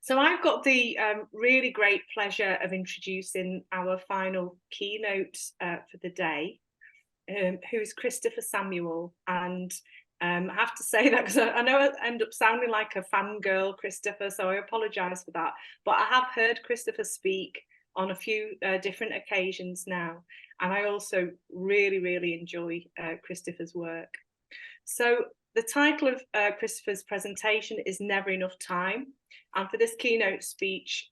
So I've got the really great pleasure of introducing our final keynote for the day, who's Christopher Samuel. And I have to say that because I know I end up sounding like a fangirl, Christopher, so I apologise for that. But I have heard Christopher speak on a few different occasions now. And I also really, really enjoy Christopher's work. So the title of Christopher's presentation is Never Enough Time. And for this keynote speech,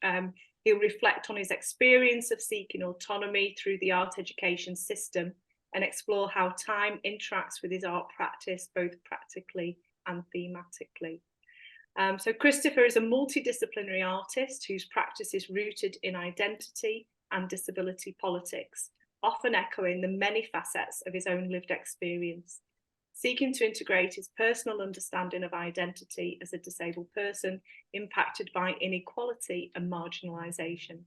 he'll reflect on his experience of seeking autonomy through the art education system and explore how time interacts with his art practice, both practically and thematically. So Christopher is a multidisciplinary artist whose practice is rooted in identity and disability politics, often echoing the many facets of his own lived experience. Seeking to integrate his personal understanding of identity as a disabled person impacted by inequality and marginalisation.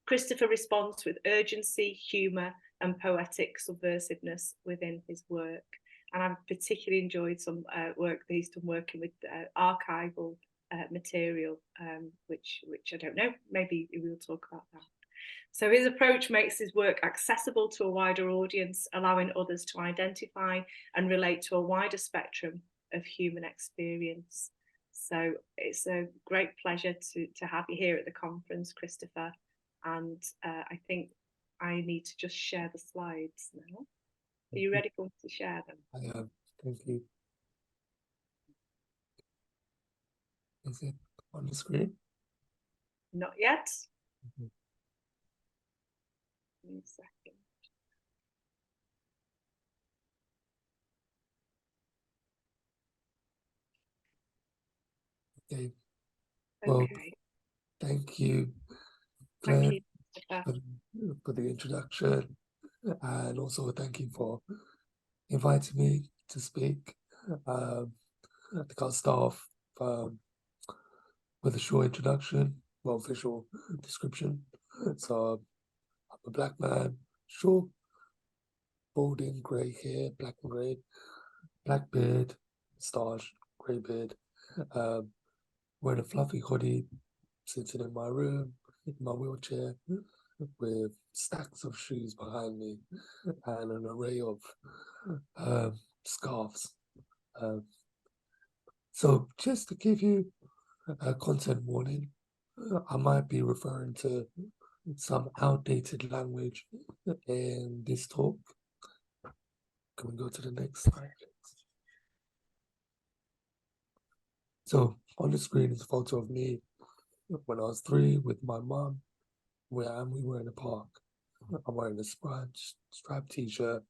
Christopher responds with urgency, humour and poetic subversiveness within his work. And I've particularly enjoyed some work that he's done working with archival material, which I don't know, maybe we'll talk about that. So his approach makes his work accessible to a wider audience, allowing others to identify and relate to a wider spectrum of human experience. So it's a great pleasure to have you here at the conference, Christopher. And I think I need to just share the slides now. Are you ready for me to share them? I am. Thank you. Is it on the screen? Not yet. Mm-hmm. Give me a second. Okay. Well, Okay. thank you, Thank Claire, you. for the introduction, and also thank you for inviting me to speak. I think I'll start off with a short introduction, well, visual description. So I'm a black man, short, balding, grey hair, black and grey, black beard, moustache, grey beard, wearing a fluffy hoodie, sitting in my room, in my wheelchair, with stacks of shoes behind me and an array of scarves. So just to give you a content warning, I might be referring to some outdated language in this talk. Can we go to the next slide? So on the screen is a photo of me when I was 3 with my mum, we were in a park. I'm wearing a striped t-shirt,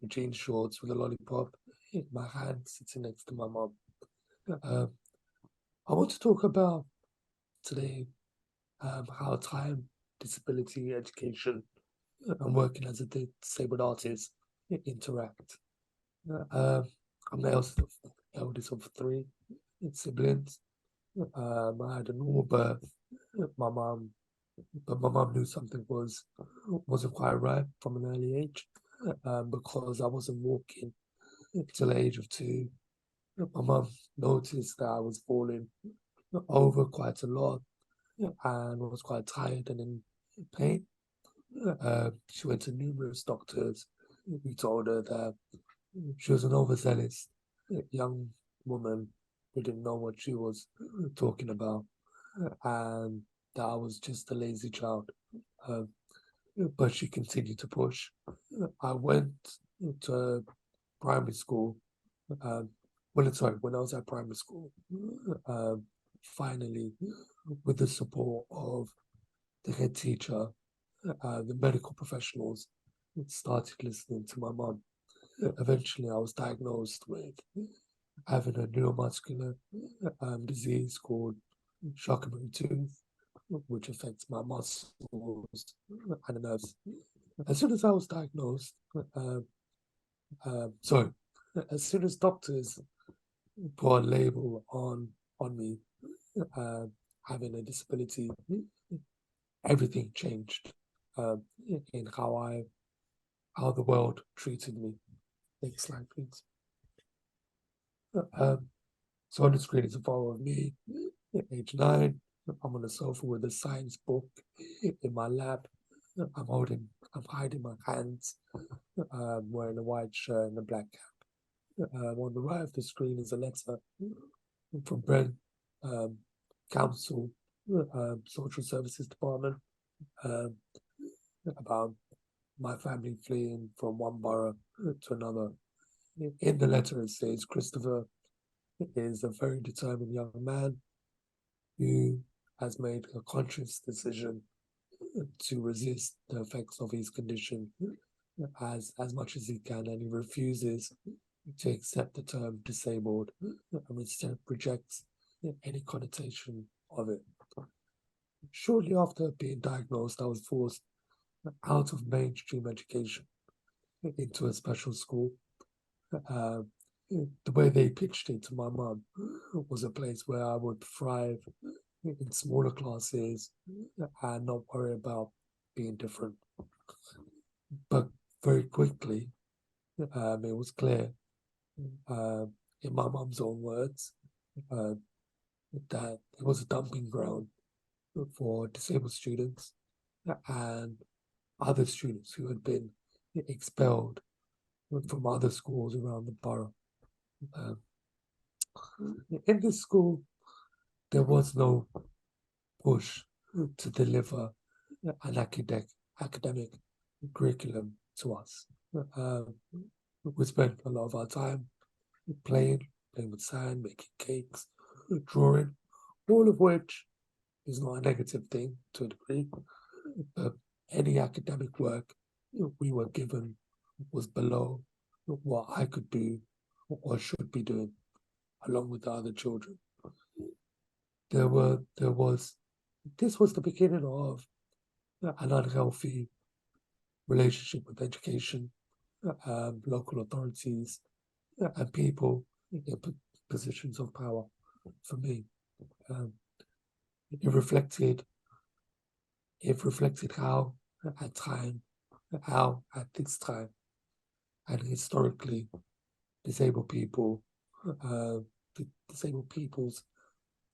jean shorts with a lollipop in my hand, sitting next to my mum. I want to talk about today how time, disability, education, and working as a disabled artist interact. I'm the eldest of 3 siblings. I had a normal birth. My mum knew something wasn't quite right from an early age, because I wasn't walking till the age of 2. My mum noticed that I was falling over quite a lot and was quite tired and in pain. She went to numerous doctors who told her that she was an overzealous young woman who didn't know what she was talking about, and that I was just a lazy child. But she continued to push. I went to primary school. When I was at primary school, finally, with the support of the head teacher, the medical professionals started listening to my mum. Eventually, I was diagnosed with having a neuromuscular disease called Charcot-Marie tooth, which affects my muscles and the nerves. As soon as I was diagnosed, as soon as doctors put a label on me having a disability, everything changed in how the world treated me. Next slide, please. So on the screen is a photo of me At age 9, I'm on the sofa with a science book in my lap. I'm hiding my hands, wearing a white shirt and a black cap. On the right of the screen is a letter from Brent Council, Social Services Department, about my family fleeing from one borough to another. In the letter, it says Christopher is a very determined young man who has made a conscious decision to resist the effects of his condition as much as he can, and he refuses to accept the term disabled and instead rejects any connotation of it. Shortly after being diagnosed, I was forced out of mainstream education into a special school. The way they pitched it to my mum was a place where I would thrive in smaller classes and not worry about being different. But very quickly, it was clear, in my mum's own words, that it was a dumping ground for disabled students and other students who had been expelled from other schools around the borough. In this school, there was no push to deliver an academic curriculum to us. We spent a lot of our time playing with sand, making cakes, drawing, all of which is not a negative thing to a degree. But any academic work we were given was below what I could do or should be doing, along with the other children. This was the beginning of an unhealthy relationship with education, local authorities, and people in positions of power. For me, it reflected how at this time, and historically, disabled people's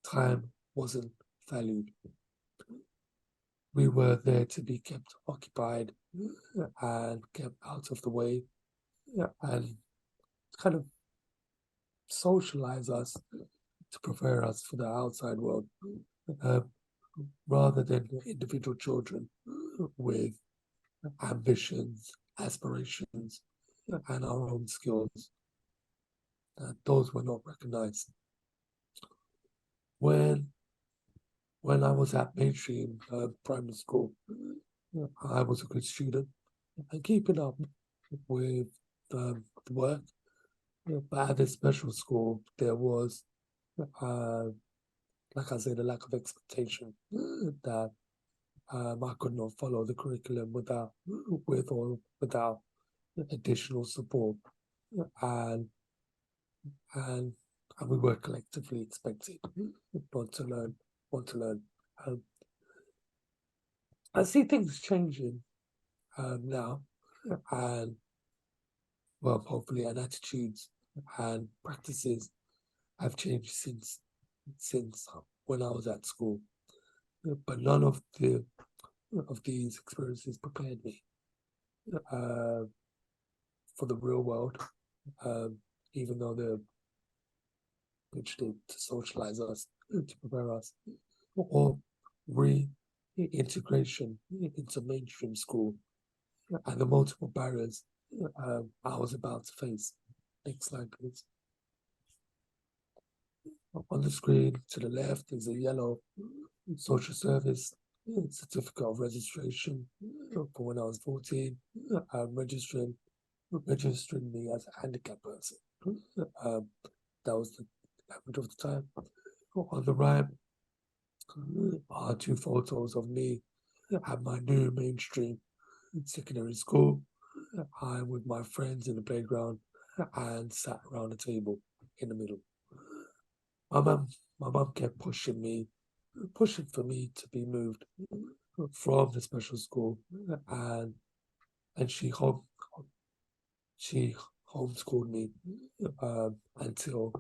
time wasn't valued. We were there to be kept occupied and kept out of the way, and kind of socialize us to prepare us for the outside world, rather than individual children with ambitions, aspirations, and our own skills. Those were not recognized. When I was at mainstream primary school, I was a good student and keeping up with the work. But at this special school, there was, like I said, a lack of expectation that I could not follow the curriculum without additional support, and we were collectively expected not to learn. I see things changing now, and well, hopefully, and attitudes and practices have changed since when I was at school. But none of these experiences prepared me for the real world, even though they're pitched it to socialize us, to prepare us, or reintegration into mainstream school, and the multiple barriers I was about to face. Next slide, please. On the screen to the left is a yellow social service certificate of registration for when I was 14, registering me as a handicapped person. That was the language of the time. On the right are two photos of me at my new mainstream secondary school. I'm with my friends in the playground and sat around a table in the middle. My mum kept pushing for me to be moved from the special school, and she homeschooled me until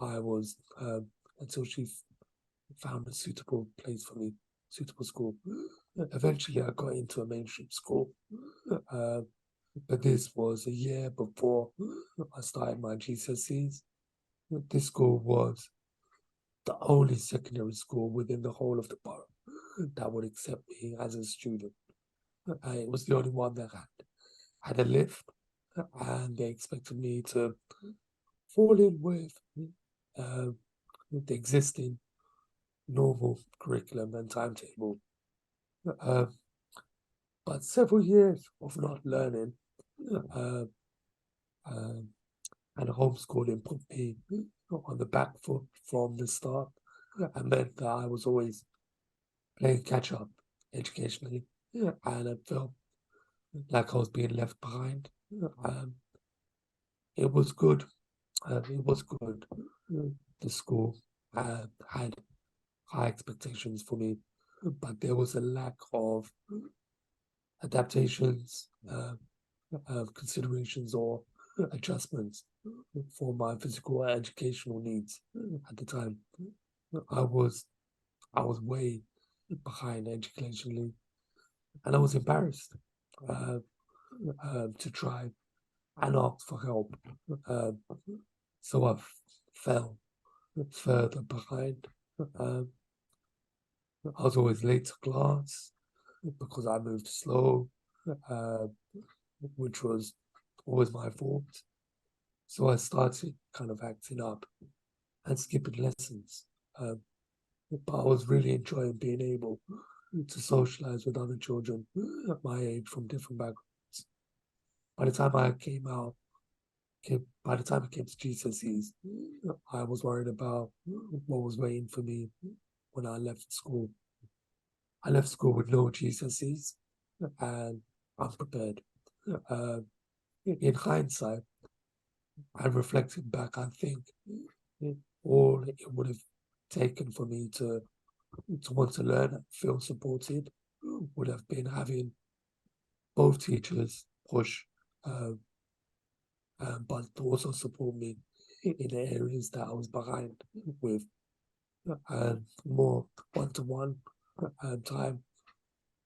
I was until she found a suitable place for me, suitable school. Eventually, I got into a mainstream school, but this was a year before I started my GCSEs. This school was the only secondary school within the whole of the borough that would accept me as a student. It was the only one that had a lift, and they expected me to fall in with uh, the existing normal curriculum and timetable. But several years of not learning uh, um, and homeschooling put me on the back foot from the start, and meant that I was always playing catch up educationally, and I felt like I was being left behind. Um, it was good. It was good. The school had high expectations for me, but there was a lack of adaptations, considerations, or adjustments for my physical and educational needs at the time. I was I was way behind educationally, and I was embarrassed uh, to try and ask for help. Uh, so I fell further behind. Um, I was always late to class because I moved slow, uh, which was always my fault. So I started kind of acting up and skipping lessons. But I was really enjoying being able to socialize with other children my age from different backgrounds. By the time I came out, by the time it came to GCSEs, I was worried about what was waiting for me when I left school. I left school with no GCSEs and unprepared. Uh, in hindsight, I reflected back, I think all it would have taken for me to want to learn and feel supported would have been having both teachers push, uh, but also support me in the areas that I was behind with, and more one-to-one time,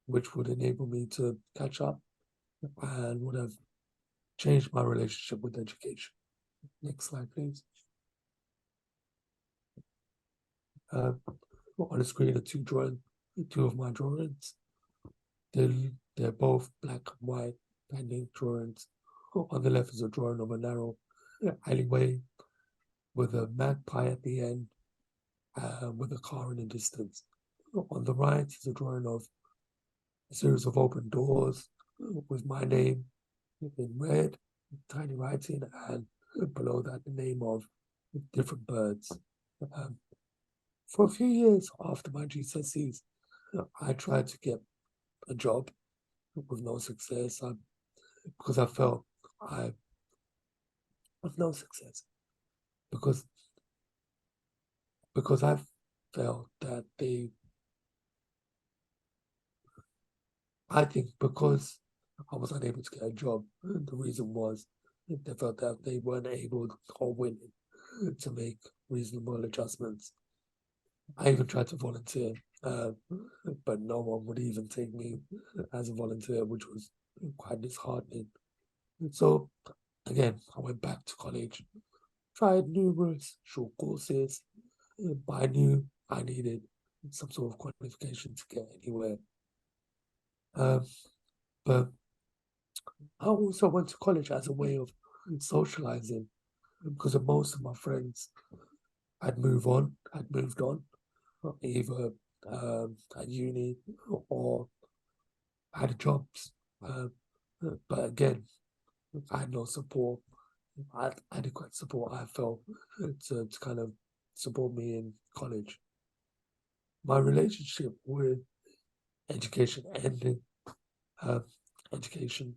which would enable me to catch up and would have changed my relationship with education. Next slide, please. On the screen are two of my drawings. They're both black and white painting drawings. On the left is a drawing of a narrow alleyway with a magpie at the end, with a car in the distance. On the right is a drawing of a series of open doors with my name in red, tiny writing, and below that the name of different birds. For a few years after my GCSEs, I tried to get a job with no success, because I felt I with no success because I felt that I think because I was unable to get a job, the reason was they felt that they weren't able or willing to make reasonable adjustments. I even tried to volunteer, but no one would even take me as a volunteer, which was quite disheartening. So again, I went back to college, tried numerous short courses, but I knew I needed some sort of qualification to get anywhere. But I also went to college as a way of socializing because of most of my friends had moved on, either at uni or had jobs. But again, I had no support, adequate support, I felt, to kind of support me in college. My relationship with education ended. Education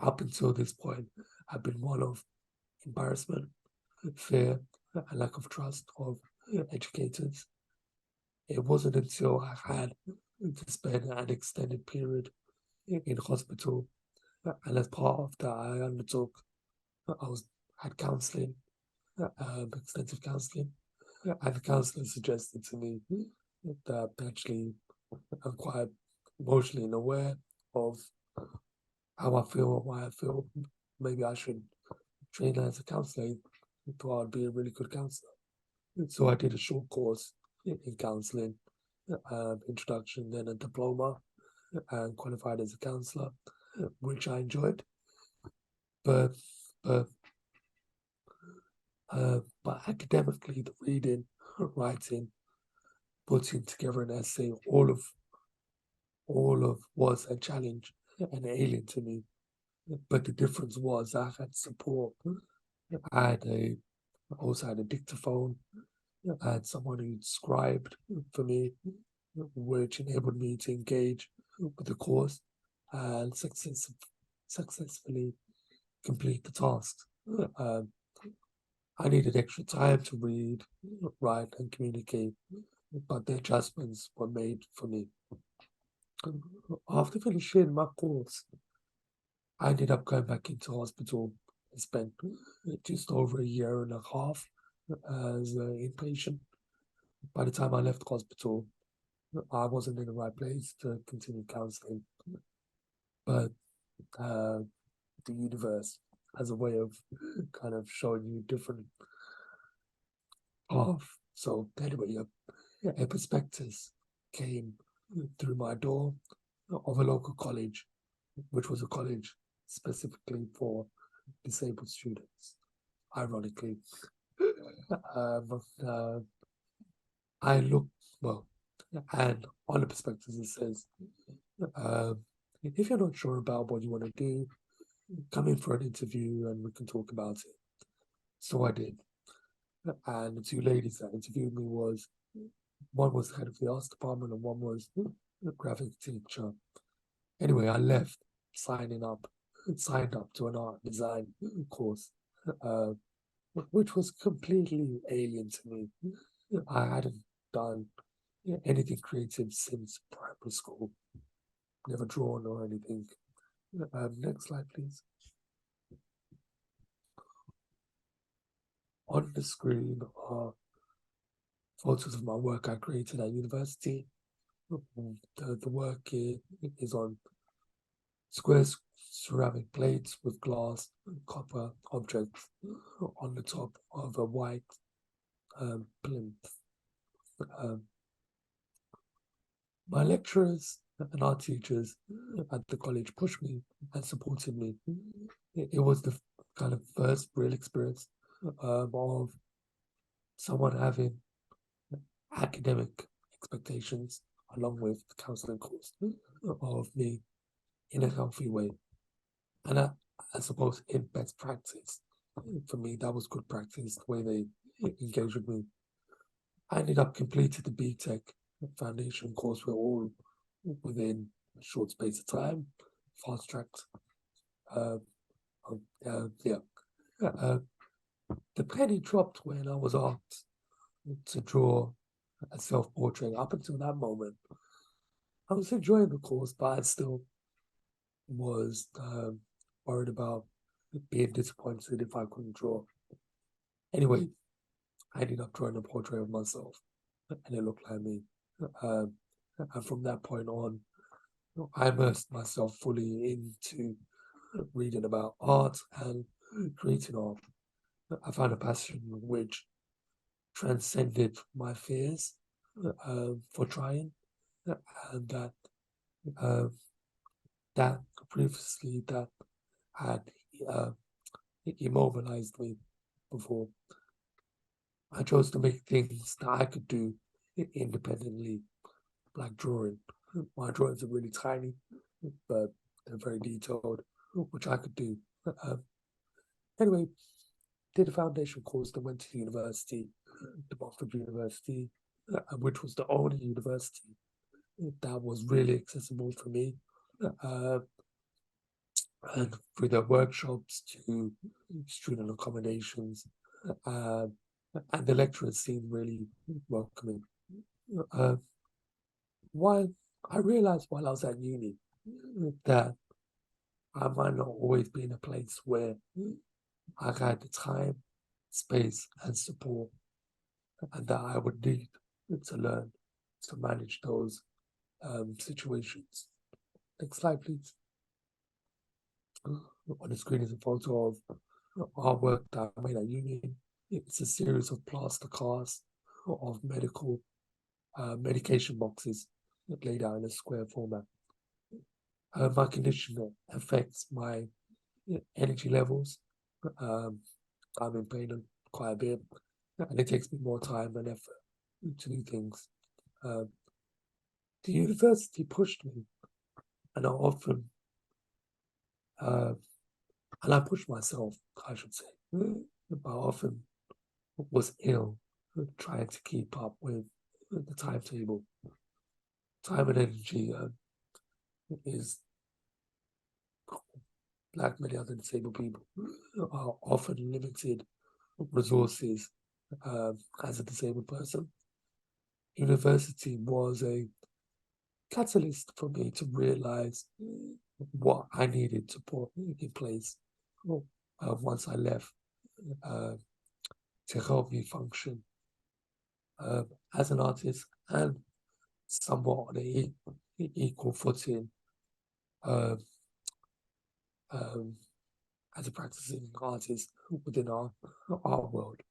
up until this point had been one of embarrassment, fear, and lack of trust of educators. It wasn't until I had to spend an extended period in hospital, and as part of that, I undertook, had counselling, extensive counselling, And the counselor suggested to me that actually I'm quite emotionally aware of how I feel and why I feel. Maybe I should train as a counselor. I thought I'd be a really good counselor. So I did a short course in counseling, introduction, then a diploma, and qualified as a counselor, which I enjoyed. But but but academically, the reading, writing, putting together an essay, all of was a challenge and alien to me. But the difference was I had support. I had also had a dictaphone. I had someone who scribed for me, which enabled me to engage with the course and successfully complete the tasks. Um, I needed extra time to read, write, and communicate, but the adjustments were made for me. After finishing my course, I ended up going back into hospital and spent just over a year and a half as an inpatient. By the time I left hospital, I wasn't in the right place to continue counseling, but uh, the universe has a way of kind of showing you different path. So anyway, a prospectus came through my door of a local college, which was a college specifically for disabled students. Ironically, I looked well, and on the prospectus it says, if you're not sure about what you want to do, come in for an interview and we can talk about it. So I did. And the two ladies that interviewed me one was the head of the arts department and one was the graphic teacher. Anyway, I left signed up to an art design course, which was completely alien to me. I hadn't done anything creative since primary school, never drawn or anything. Next slide, please. On the screen are photos of my work I created at university. The work is on square ceramic plates with glass and copper objects on the top of a white plinth. My lecturers and art teachers at the college pushed me and supported me. It was the kind of first real experience of someone having academic expectations along with the counseling course of me in a healthy way. And I suppose in best practice, for me, that was good practice, the way they engaged with me. I ended up completing the BTEC foundation course. We're all within a short space of time, fast tracked. The penny dropped when I was asked to draw a self-portrait. Up until that moment, I was enjoying the course, but I still was worried about being disappointed if I couldn't draw. Anyway, I ended up drawing a portrait of myself, and it looked like me. And from that point on, I immersed myself fully into reading about art and creating art. I found a passion which transcended my fears for trying, and that previously that had immobilized me before. I chose to make things that I could do independently, like drawing. My drawings are really tiny, but they're very detailed, which I could do. Anyway, did a foundation course, then went to university, the Oxford University, which was the only university that was really accessible for me. And through their workshops to student accommodations, and the lecturers seemed really welcoming. While I realized while I was at uni that I might not always be in a place where I had the time, space, and support and that I would need to learn to manage those situations. Next slide, please. On the screen is a photo of artwork that I made at uni. It's a series of plaster casts of medication boxes laid out in a square format. My condition affects my energy levels. I'm in pain quite a bit, and it takes me more time and effort to do things. The university pushed me, and I often, and I pushed myself, I should say, but I often was ill trying to keep up with the timetable. Time and energy is, like many other disabled people, are often limited resources as a disabled person. University was a catalyst for me to realize what I needed to put in place once I left to help me function as an artist and somewhat on an equal footing as a practicing artist within our art world.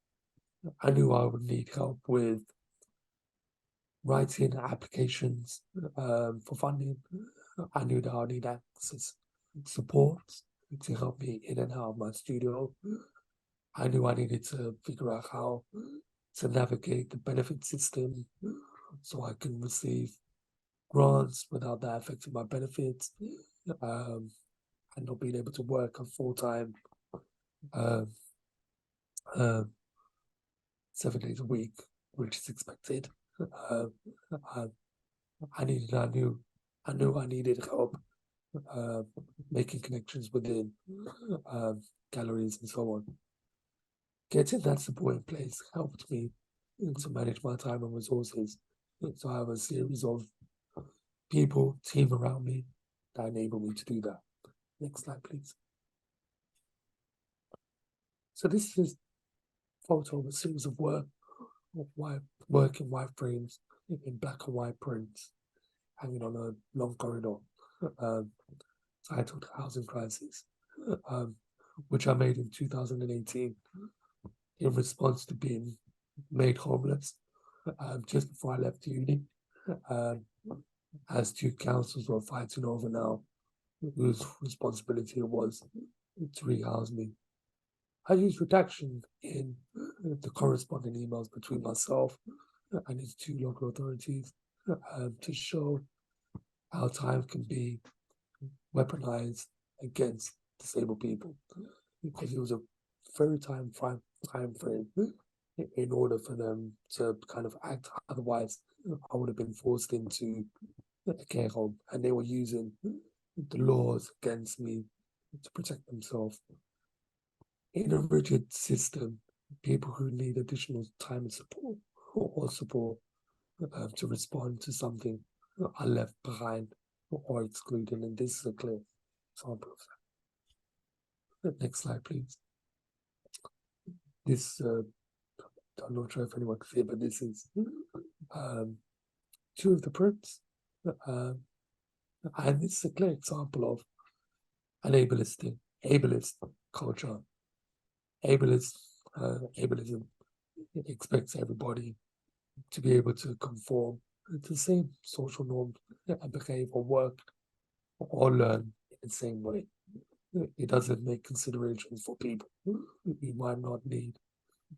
I knew I would need help with writing applications for funding. I knew that I would need access support to help me in and out of my studio. I knew I needed to figure out how to navigate the benefit system so I can receive grants without that affecting my benefits, and not being able to work a full-time 7 days a week, which is expected. I knew I needed help making connections within galleries and so on. Getting that support in place helped me to manage my time and resources. So I have a series of people, team around me that enable me to do that. Next slide, please. So this is a photo of a series of work in white frames, in black and white prints, hanging on a long corridor, titled Housing Crisis, which I made in 2018 in response to being made homeless just before I left uni, as two councils were fighting over now whose responsibility it was to rehouse me. I used redaction in the corresponding emails between myself and its two local authorities to show how time can be weaponized against disabled people, because it was a very time frame in order for them to kind of act. Otherwise, I would have been forced into a care home, and they were using the laws against me to protect themselves. In a rigid system, people who need additional time and support or support to respond to something are left behind or excluded, and this is a clear example of that. Next slide, please. This, I'm not sure if anyone can see it, but this is two of the prints. And this is a clear example of an ableist culture. Ableism expects everybody to be able to conform to the same social norms and behave or work or learn in the same way. It doesn't make considerations for people who might not need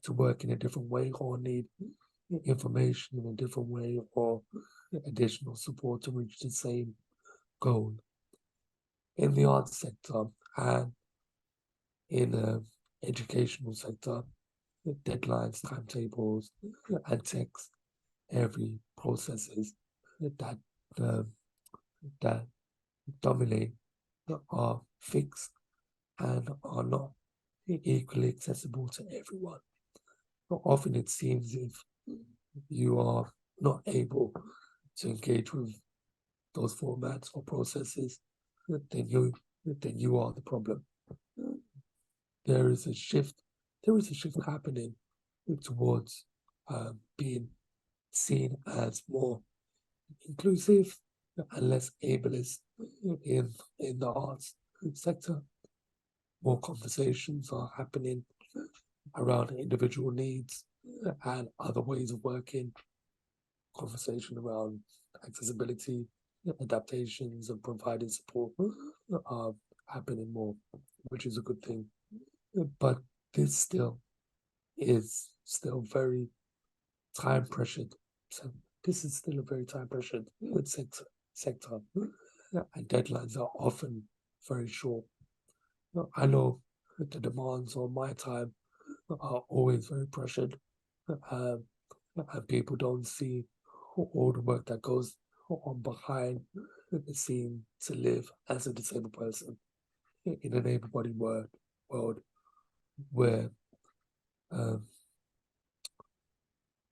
to work in a different way or need information in a different way or additional support to reach the same goal. In the arts sector and in the educational sector, deadlines, timetables, and text every processes that dominate are fixed and are not equally accessible to everyone. Often it seems if you are not able to engage with those formats or processes, then you are the problem. There is a shift happening towards being seen as more inclusive and less ableist in the arts sector. More conversations are happening around individual needs and other ways of working. Conversation around accessibility, adaptations, and providing support are happening more, which is a good thing. But this still is still very time pressured. So this is still a very time pressured sector, and deadlines are often very short. I know the demands on my time are always very pressured, and people don't see all the work that goes on behind the scene to live as a disabled person in an able-bodied world where,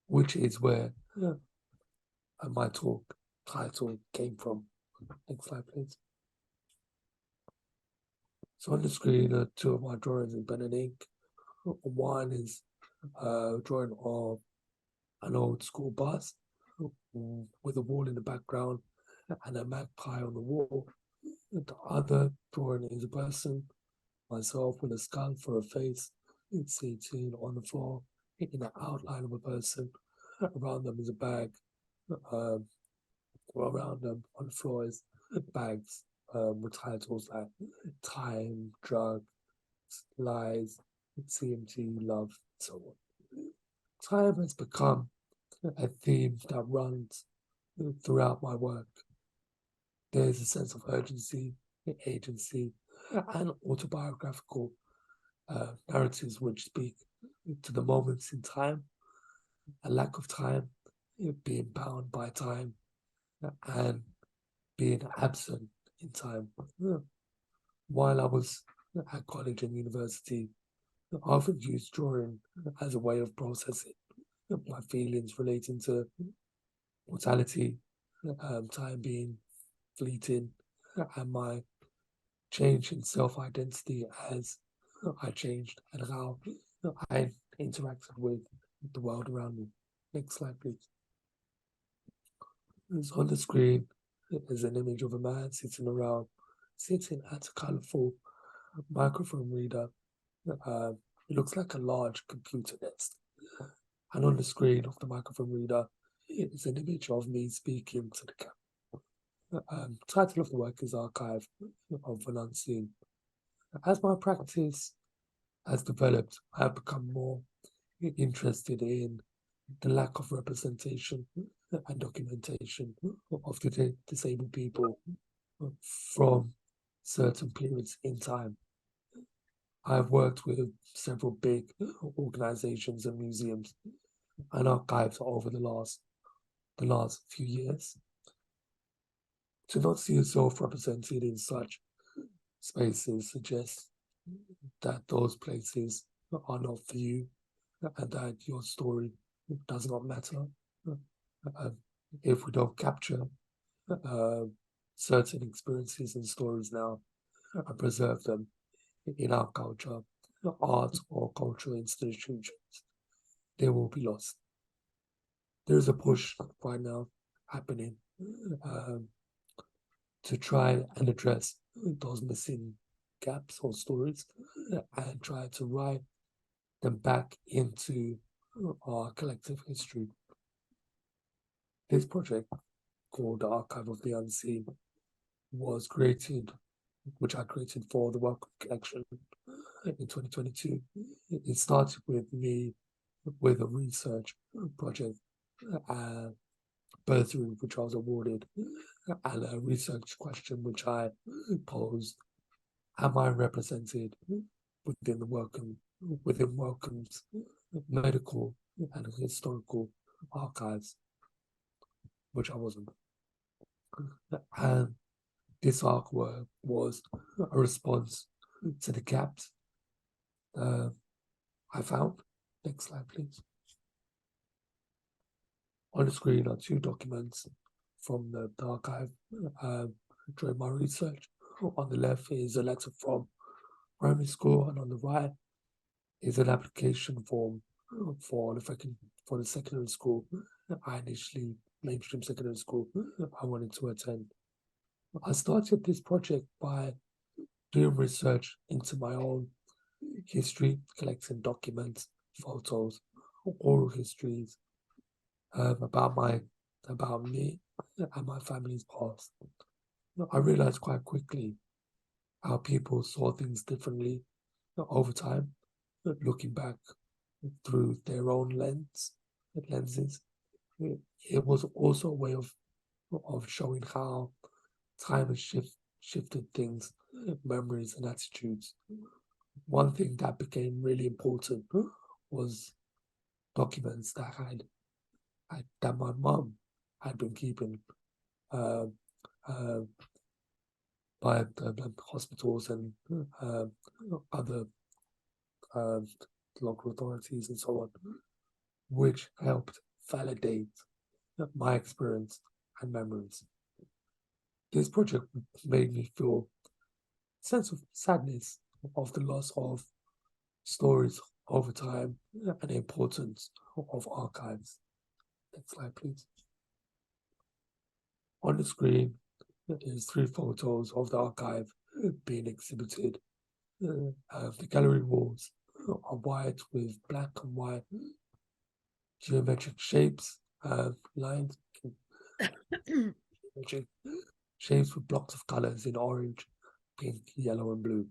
which is where my talk title came from. Next slide, please. So on the screen are two of my drawings in pen and ink. One is a drawing of an old school bus with a wall in the background and a magpie on the wall. The other drawing is a person, myself, with a skull for a face. It's sitting on the floor in the outline of a person. Around them is a bag. Around them on the floor is bags with titles like Time, Drugs, Lies, CMT, Love, and so on. Time has become a theme that runs throughout my work. There's a sense of urgency, agency, and autobiographical narratives which speak to the moments in time, a lack of time, being bound by time, and being absent in time. While I was at college and university, I often used drawing as a way of processing my feelings relating to mortality, time being fleeting, and my change in self-identity as I changed and how I interacted with the world around me. Next slide, please. So on the screen is an image of a man sitting at a colourful microphone reader. It looks like a large computer desk. And on the screen of the microphone reader is an image of me speaking to the camera. Title of the work is Archive of an Unseen. As my practice has developed, I have become more interested in the lack of representation and documentation of the disabled people from certain periods in time. I've worked with several big organizations and museums and archives over the last few years. To not see yourself represented in such spaces suggests that those places are not for you and that your story does not matter. If we don't capture certain experiences and stories now and preserve them in our culture, art, or cultural institutions, they will be lost. There is a push right now happening to try and address those missing gaps or stories and try to write them back into our collective history. This project, called the Archive of the Unseen, was created, which I created for the Welcome Collection in 2022. It started with me with a research project, bursary which I was awarded, and a research question which I posed: am I represented within Welcome's medical and historical archives? Which I wasn't. And this artwork was a response to the gaps I found. Next slide, please. On the screen are two documents from the archive during my research. On the left is a letter from primary school, and on the right is an application form for for the secondary school mainstream secondary school I wanted to attend. I started this project by doing research into my own history, collecting documents, photos, oral histories about me and my family's past. I realized quite quickly how people saw things differently over time, looking back through their own lenses. It was also a way of showing how time has shifted things, memories and attitudes. One thing that became really important was documents that my mum had been keeping uh, uh, by the hospitals and other local authorities and so on, which helped validate my experience and memories. This project made me feel a sense of sadness of the loss of stories over time and the importance of archives. Next slide, please. On the screen is 3 photos of the archive being exhibited. The gallery walls are white with black and white geometric shapes, lines, geometric shapes with blocks of colors in orange, pink, yellow, and blue.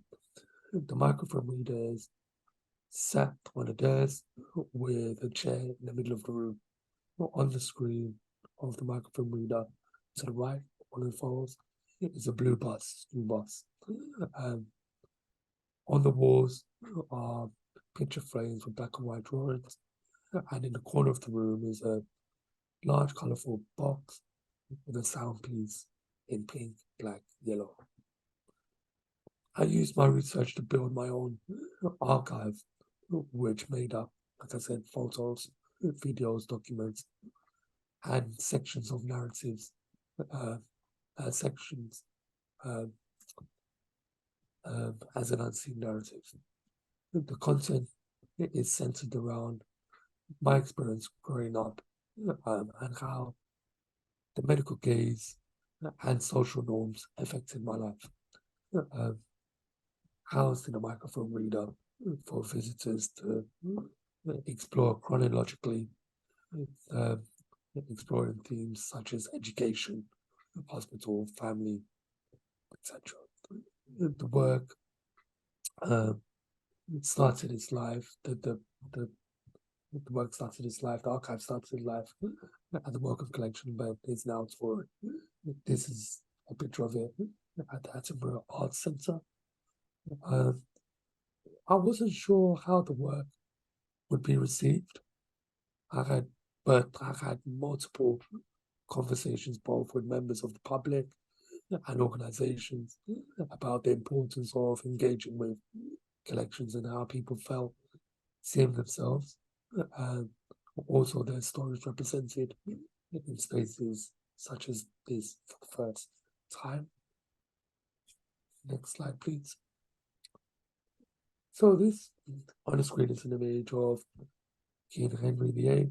The microfilm reader is sat on a desk with a chair in the middle of the room. On the screen of the microfilm reader, to the right, on the photos, is a blue school bus. On the walls are picture frames with black and white drawings, and in the corner of the room is a large colourful box with a sound piece in pink, black, yellow. I used my research to build my own archive, which made up, like I said, photos, videos, documents, and sections of narratives, sections as an unseen narrative. The content is centered around my experience growing up and how the medical gaze and social norms affected my life. Housed in a microfilm reader for visitors to explore chronologically, exploring themes such as education, hospital, family, etc. The work started its life. The work started its life. The archive started its life at the Wellcome Collection, but is now touring. This is a picture of it at the Attenborough Arts Centre. I wasn't sure how the work would be received. I had multiple conversations both with members of the public and organizations about the importance of engaging with collections and how people felt seeing themselves and also their stories represented in spaces such as this for the first time. Next slide, please. So this on the screen is an image of King Henry VIII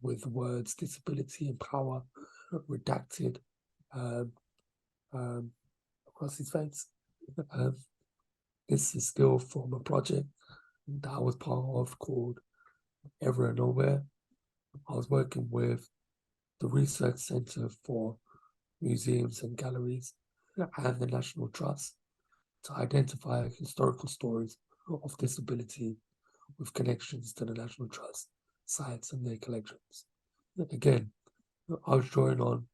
with the words disability and power redacted across his face. This is still from a project that I was part of called Ever and Nowhere. I was working with the Research Centre for Museums and Galleries and the National Trust to identify historical stories of disability with connections to the National Trust sites and their collections. Again, I was drawn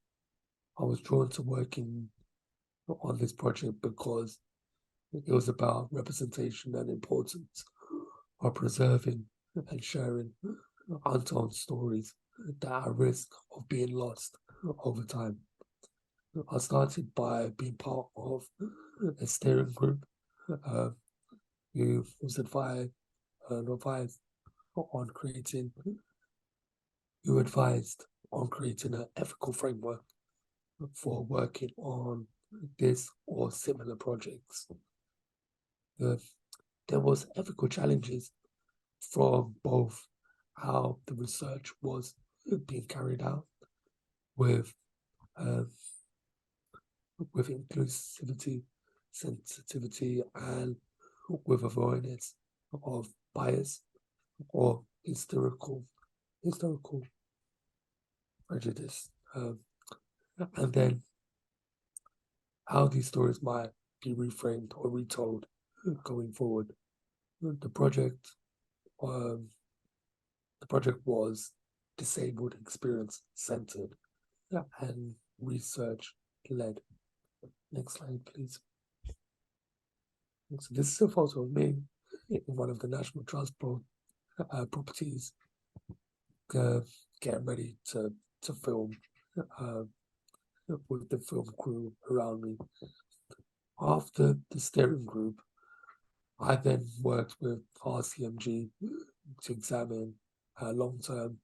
to working on this project because it was about representation and importance of preserving and sharing untold stories that are at risk of being lost over time. I started by being part of a steering group who was advised on creating an ethical framework for working on this or similar projects. There was ethical challenges from both how the research was being carried out with uh, inclusivity, sensitivity, and with awareness of bias or historical prejudice, and then how these stories might be reframed or retold going forward. The project, um, was disabled experience centered and research led. Next slide, please. So this is a photo of me in one of the National Trust properties, getting ready to film uh, with the film crew around me. After the steering group, I then worked with RCMG to examine a long-term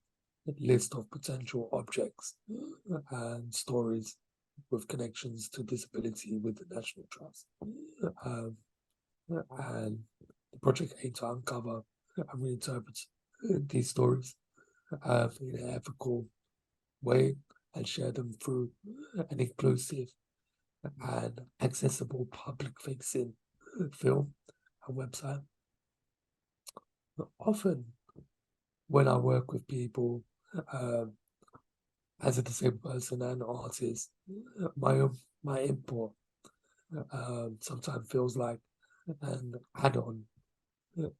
list of potential objects and stories with connections to disability with the National Trust. And the project aimed to uncover and reinterpret these stories in an ethical way and share them through an inclusive and accessible public-facing film and website. Often, when I work with people as a disabled person and artist, my input sometimes feels like an add-on,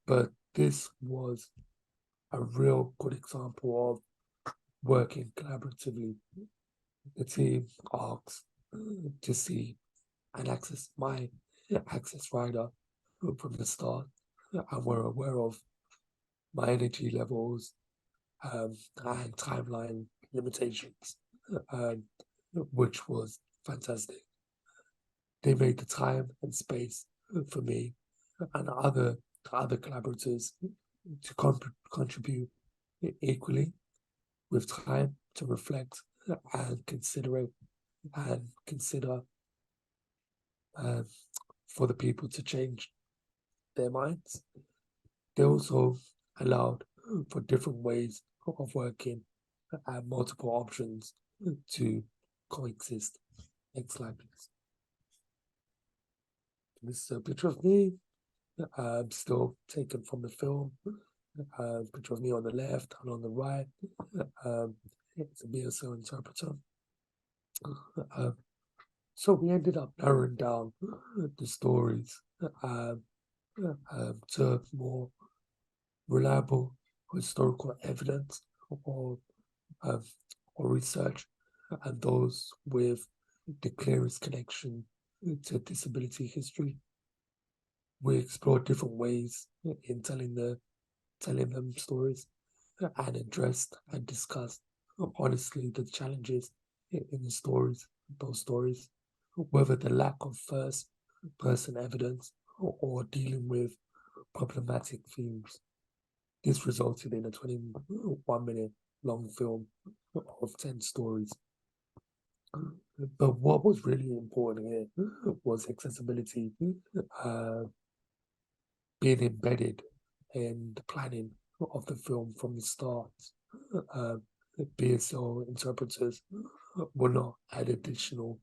but this was a real good example of working collaboratively. The team asks to see and access my access rider from the start, and we're aware of my energy levels and timeline limitations, which was fantastic. They made the time and space for me and other collaborators to contribute equally, with time to reflect and consider for the people to change their minds. They also allowed for different ways of working and multiple options to coexist. Next slide, please. This is a picture of me, still taken from the film. Picture of me on the left and on the right. It's a BSO interpreter. So we ended up narrowing down the stories to more reliable historical evidence or research, and those with the clearest connection to disability history. We explored different ways in telling them stories and addressed and discussed honestly the challenges in those stories, whether the lack of first person evidence or dealing with problematic themes. This resulted in a 21-minute long film of 10 stories. But what was really important here was accessibility being embedded in the planning of the film from the start. BSO interpreters were not an additional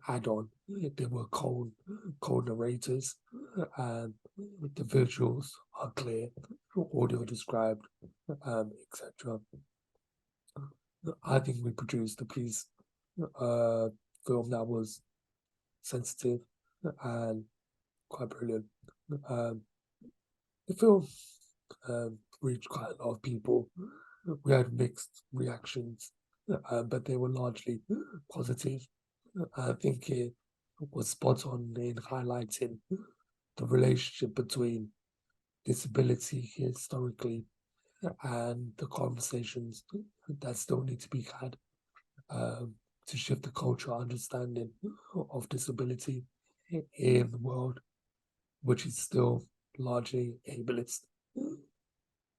add-on. They were co-narrators, and the visuals are clear, audio described, etc. I think we produced a piece film that was sensitive and quite brilliant. The film reached quite a lot of people. We had mixed reactions, but they were largely positive. I think it was spot on in highlighting the relationship between disability historically and the conversations that still need to be had to shift the cultural understanding of disability in the world, which is still largely ableist.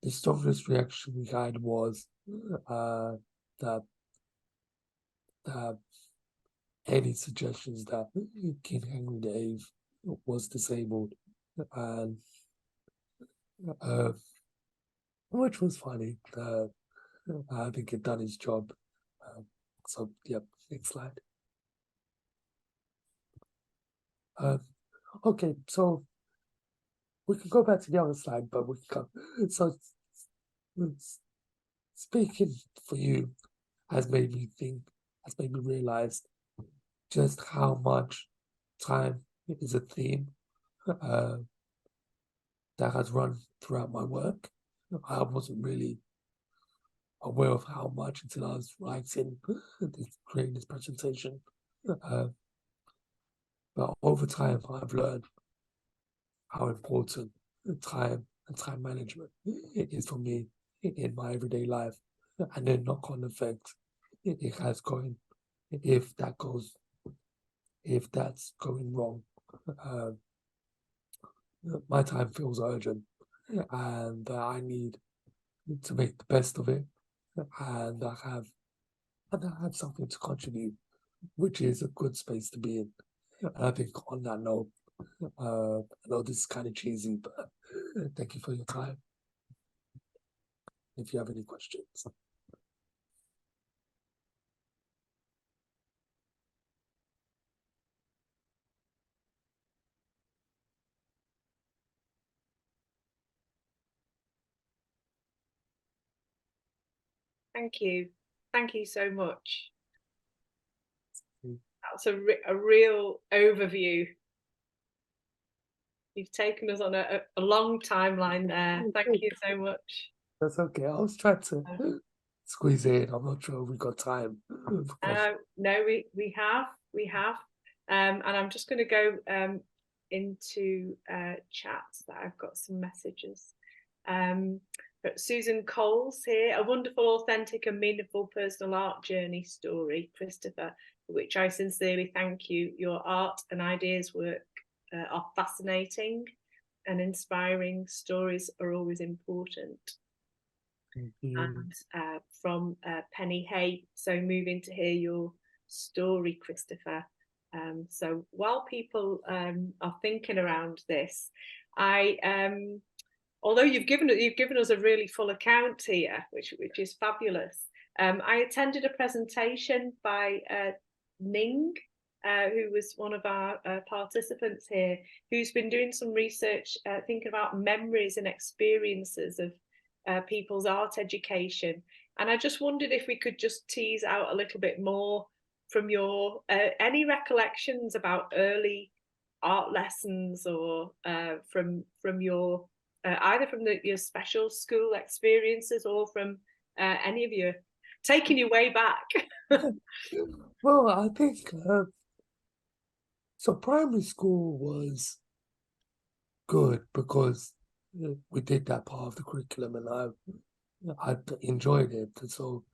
The strongest reaction we had was that any suggestions that King Henry VIII was disabled and which was funny. I think it done its job. So, yep, next slide. Okay, so we can go back to the other slide, but we can go. So, speaking for you has made me realize just how much time is a theme that has run throughout my work. I wasn't really aware of how much until I was creating this presentation. But over time, I've learned how important time and time management is for me in my everyday life, and the knock-on effect it has going if that's going wrong. My time feels urgent, and I need to make the best of it, and I have something to contribute, which is a good space to be in. And I think on that note, I know this is kind of cheesy, but thank you for your time. If you have any questions. Thank you. Thank you so much. Mm. That's a real overview. You've taken us on a long timeline there. Thank you so much. That's okay. I was trying to squeeze in. I'm not sure we got time for questions. No, we have. And I'm just going to go into chat that I've got some messages. But Susan Coles here, a wonderful, authentic and meaningful personal art journey story, Christopher, for which I sincerely thank you. Your art and ideas work are fascinating and inspiring. Stories are always important. And from Penny Hay, so moving to hear your story, Christopher. So while people are thinking around this, although you've given us a really full account here, which is fabulous. I attended a presentation by Ning, who was one of our participants here, who's been doing some research thinking about memories and experiences of people's art education. And I just wondered if we could just tease out a little bit more from your any recollections about early art lessons, or from your either from your special school experiences or from any of your taking you way back. Well, I think so. Primary school was good because we did that part of the curriculum, and I enjoyed it. And so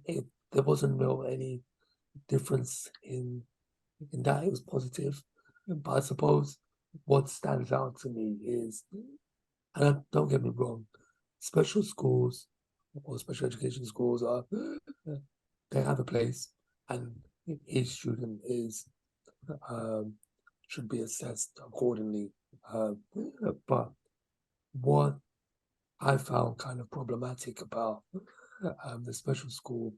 there wasn't any difference in that. It was positive. But I suppose what stands out to me is, and don't get me wrong, special schools or special education schools they have a place, and each student should be assessed accordingly. But what I found kind of problematic about the special school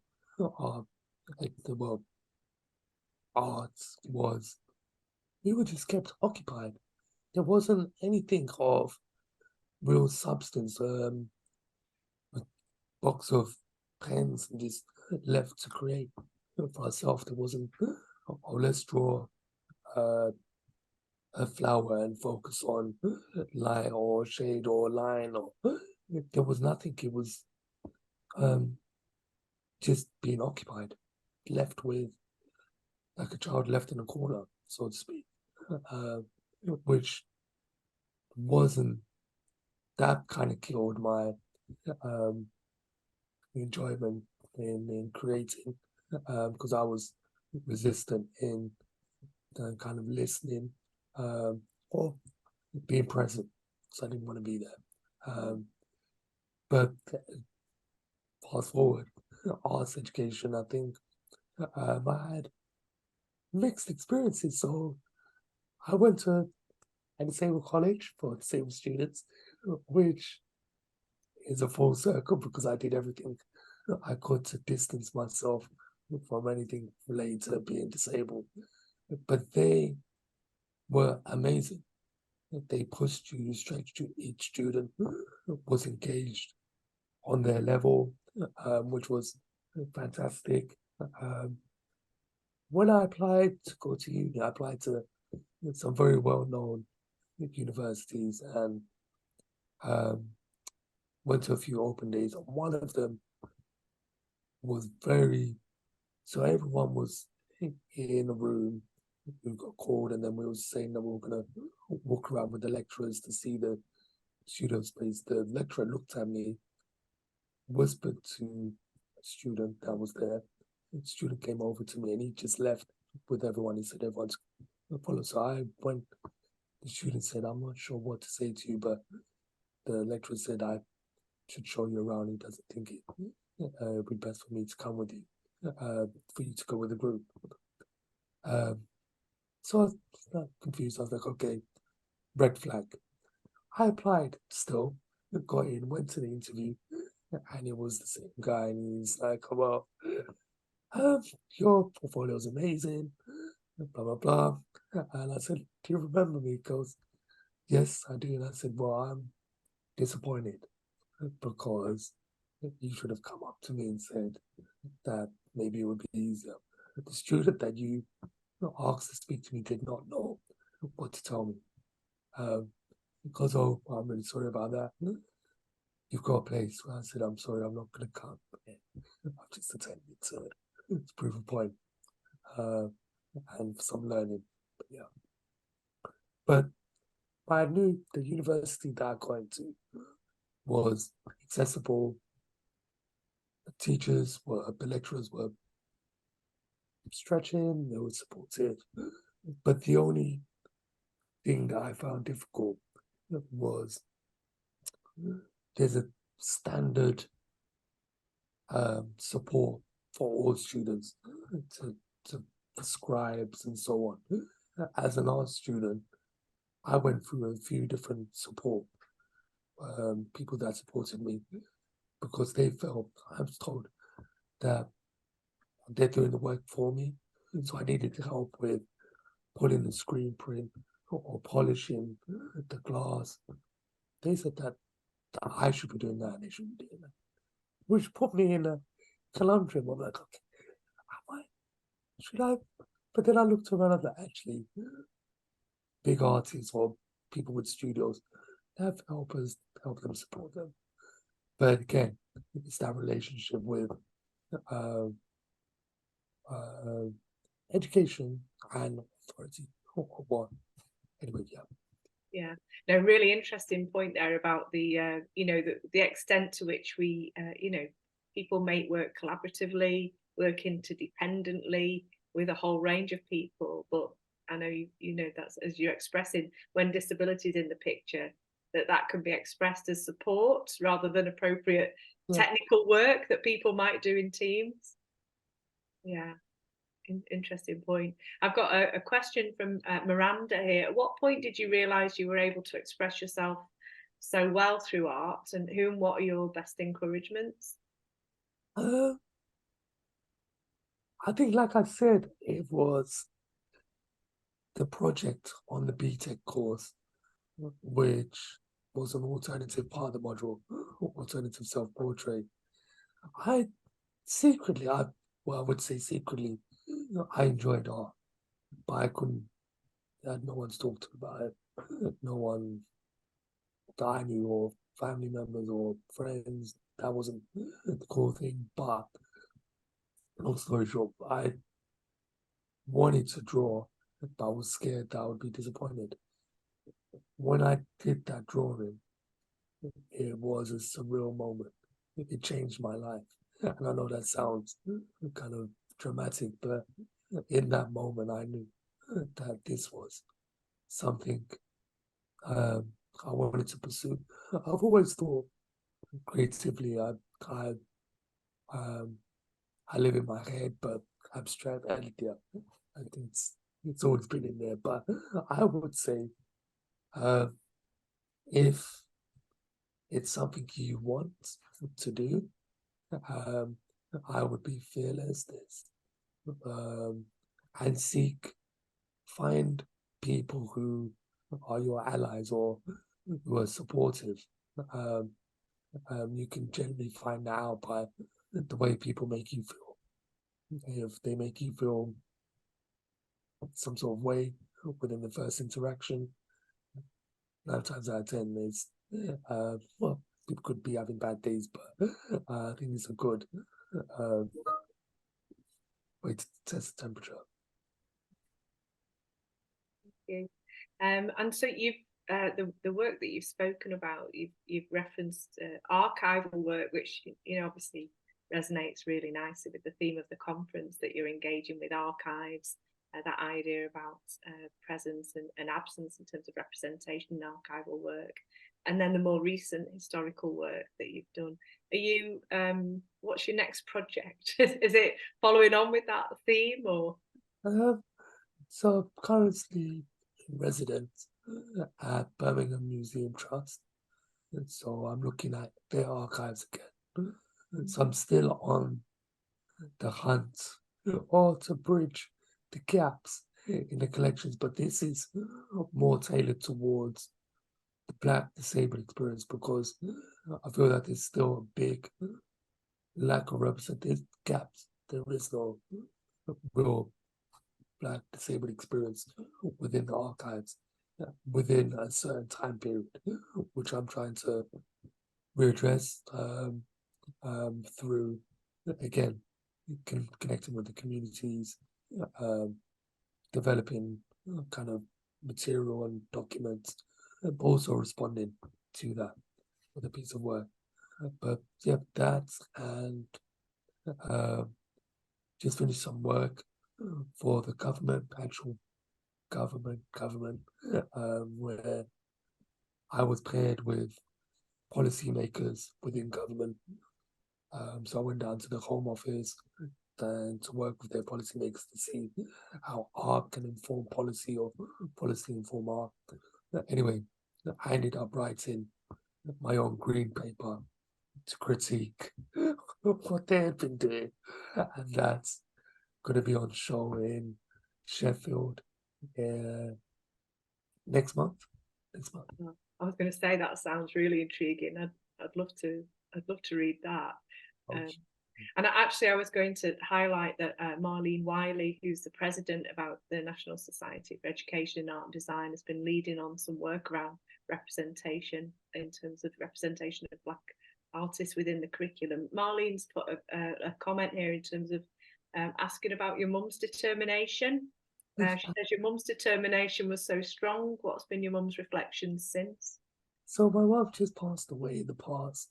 arts was we were just kept occupied. There wasn't anything of real substance. A box of pens and just left to create for ourselves. There wasn't, oh, let's draw a flower and focus on line or shade or line. Or there was nothing. It was just being occupied, left with like a child left in a corner, so to speak, which wasn't, that kind of killed my enjoyment in creating, because I was resistant in kind of listening or being present, because I didn't want to be there. But fast forward, arts education, I think I had mixed experiences. So I went to a disabled college for disabled students, which is a full circle because I did everything I could to distance myself from anything related to being disabled. But they were amazing. They pushed you, stretched you. Each student was engaged on their level, which was fantastic. When I applied to go to uni, I applied to some very well-known universities and went to a few open days. One of them was so everyone was in a room. We got called, and then we were saying that we were going to walk around with the lecturers to see the student space. The lecturer looked at me, whispered to a student that was there. The student came over to me, and he just left with everyone. He said, everyone's going to follow. So I went, the student said, I'm not sure what to say to you, but the lecturer said I should show you around. He doesn't think it would be best for me to come with you, for you to go with the group. So I was confused. I was like, okay, red flag. I applied still, got in, went to the interview, and it was the same guy. And he's like, well, your portfolio is amazing, blah, blah, blah. And I said, do you remember me? He goes, yes, I do. And I said, well, I'm disappointed because you should have come up to me and said that maybe it would be easier. The student that you asked to speak to me did not know what to tell me. Because, oh, I'm really sorry about that. You've got a place. I said, I'm sorry, I'm not going to come. I've just attended to prove a point and some learning. But yeah. But I knew the university that I got into was accessible. The lecturers were stretching, they were supportive. But the only thing that I found difficult was there's a standard support for all students to scribes and so on. As an art student, I went through a few different support people that supported me because they felt, I was told that they're doing the work for me. And so I needed help with putting the screen print or polishing the glass. They said that I should be doing that and they shouldn't be doing that, which put me in a conundrum. I'm like, okay, should I? But then I looked around and actually, big artists or people with studios have helpers, help them support them. But again, it's that relationship with education and authority. Or anyway, yeah. Yeah, no, really interesting point there about the the extent to which we people make work collaboratively, work interdependently with a whole range of people. But I know you know that's, as you're expressing, when disability is in the picture, that can be expressed as support rather than appropriate technical work that people might do in teams. Yeah. Interesting point. I've got a question from Miranda here. At what point did you realise you were able to express yourself so well through art, and who and what are your best encouragements? I think, like I said, it was the project on the BTEC course, which was an alternative part of the module, alternative self-portrait. I would say secretly, I enjoyed art, but I couldn't, no one's talked about it. No one that I knew, or family members or friends, that wasn't the cool thing. But long story short, I wanted to draw, but I was scared that I would be disappointed. When I did that drawing, it was a surreal moment. It changed my life. And I know that sounds kind of dramatic, but in that moment, I knew that this was something I wanted to pursue. I've always thought creatively, I live in my head, but abstract idea, I think it's always been in there. But I would say, if it's something you want to do, I would be fearless and find people who are your allies or who are supportive. You can generally find that out by the way people make you feel. If they make you feel some sort of way within the first interaction, 9 times out of 10, it's well, people could be having bad days, but I think it's a good way to test the temperature. Thank you. And so you've the work that you've spoken about, you've referenced archival work, which obviously resonates really nicely with the theme of the conference, that you're engaging with archives, that idea about presence and absence in terms of representation in archival work, and then the more recent historical work that you've done. Are you what's your next project? Is it following on with that theme, or? So currently in residence at Birmingham Museum Trust, and so I'm looking at their archives again. And so I'm still on the hunt or to bridge the gaps in the collections, but this is more tailored towards the Black disabled experience, because I feel that there's still a big lack of representation gaps. There is no real Black disabled experience within the archives within a certain time period, which I'm trying to readdress through, again, connecting with the communities, developing kind of material and documents, but also responding to that with a piece of work. But yeah, that, and just finished some work for the government, actual government, where I was paired with policymakers within government. So I went down to the Home Office and to work with their policymakers to see how art can inform policy or policy inform art. Anyway, I ended up writing my own green paper to critique what they had been doing, and that's going to be on show in Sheffield next month. I was going to say, that sounds really intriguing. I'd love to read that. And actually, I was going to highlight that Marlene Wiley, who's the president of the National Society for Education in Art and Design, has been leading on some work around representation, in terms of representation of Black artists within the curriculum. Marlene's put a comment here in terms of asking about your mum's determination. She says your mum's determination was so strong. What's been your mum's reflections since? So my mum just passed away in the past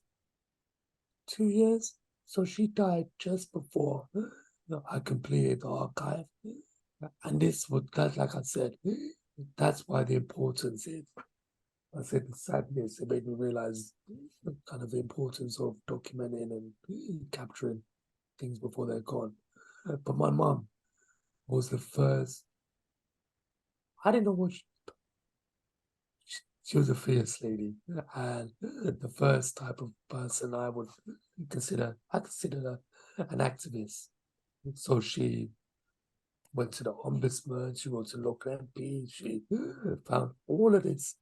2 years. So she died just before I completed the archive. And this would, like I said, that's why the importance is. I said the sadness, it made me realize kind of the importance of documenting and capturing things before they're gone. But my mum was the first. I didn't know what she was a fierce lady, and the first type of person I consider her an activist. So she went to the ombudsman, she wrote to local MP, she found all of this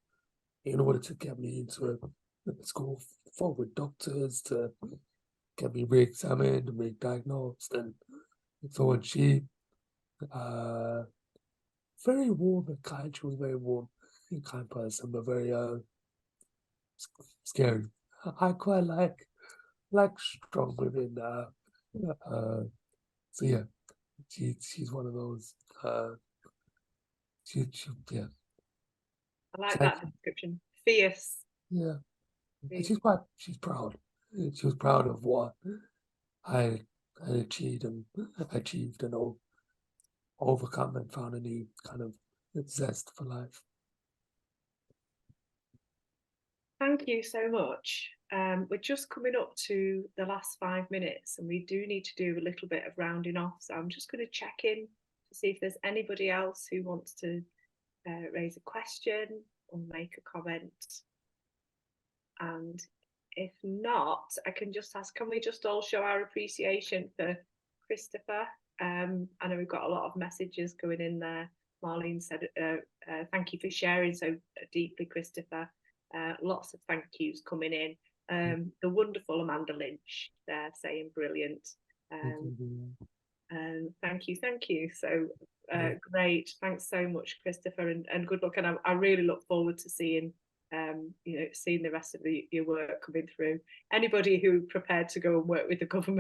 in order to get me into a school full with doctors to get me re-examined and re-diagnosed, and so on. She very warm and kind. She was a very warm and kind person, but very scary. I quite like strong women. So yeah, she's one of those. Yeah. I like that description. Fierce. Yeah, and she's proud. She was proud of what I had achieved and overcome, and found a new kind of zest for life. Thank you so much. We're just coming up to the last 5 minutes, and we do need to do a little bit of rounding off. So I'm just going to check in to see if there's anybody else who wants to raise a question or make a comment. And if not, I can just ask, can we just all show our appreciation for Christopher? I know we've got a lot of messages going in there. Marlene said, thank you for sharing so deeply, Christopher. Lots of thank yous coming in. The wonderful Amanda Lynch there saying brilliant. Thank you. So great. Thanks so much, Christopher, and good luck. And I really look forward to seeing seeing the rest of your work coming through. Anybody who prepared to go and work with the government